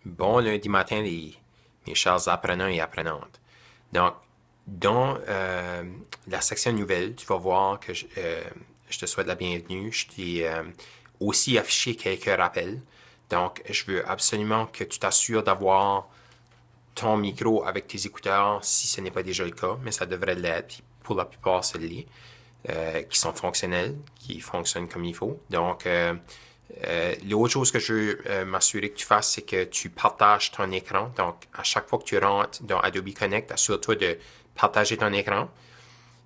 Bon lundi matin, mes chers apprenants et apprenantes. Donc, dans la section nouvelles, tu vas voir que je te souhaite la bienvenue. Je t'ai aussi affiché quelques rappels. Donc, je veux absolument que tu t'assures d'avoir ton micro avec tes écouteurs si ce n'est pas déjà le cas, mais ça devrait l'être. Puis pour la plupart, c'est l'est. Qui sont fonctionnels, qui fonctionnent comme il faut. Donc, l'autre chose que je veux m'assurer que tu fasses, c'est que tu partages ton écran. Donc, à chaque fois que tu rentres dans Adobe Connect, assure-toi de partager ton écran.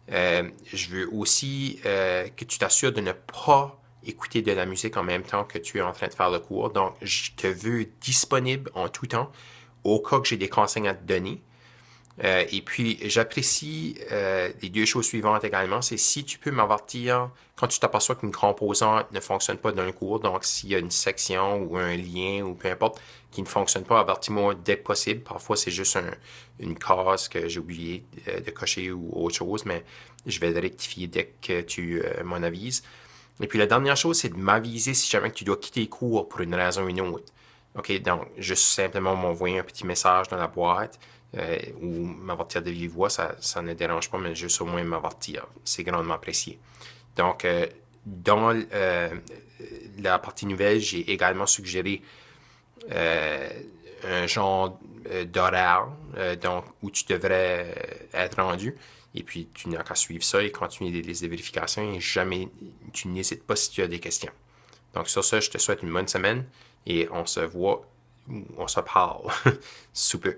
Je veux aussi que tu t'assures de ne pas écouter de la musique en même temps que tu es en train de faire le cours. Donc, je te veux disponible en tout temps au cas que j'ai des consignes à te donner. Et puis, j'apprécie les deux choses suivantes également. C'est si tu peux m'avertir quand tu t'aperçois qu'une composante ne fonctionne pas dans un cours. Donc, s'il y a une section ou un lien ou peu importe qui ne fonctionne pas, avertis-moi dès que possible. Parfois, c'est juste une case que j'ai oublié de cocher ou autre chose, mais je vais le rectifier dès que tu m'en avises. Et puis, la dernière chose, c'est de m'aviser si jamais tu dois quitter les cours pour une raison ou une autre. OK, donc, juste simplement m'envoyer un petit message dans la boîte ou m'avertir de vive voix, ça ne dérange pas, mais juste au moins m'avertir. C'est grandement apprécié. Donc, dans la partie nouvelle, j'ai également suggéré un genre d'horaire donc, où tu devrais être rendu. Et puis, tu n'as qu'à suivre ça et continuer les listes de vérification et jamais, tu n'hésites pas si tu as des questions. Donc, sur ça, je te souhaite une bonne semaine et on se voit, on se parle sous peu.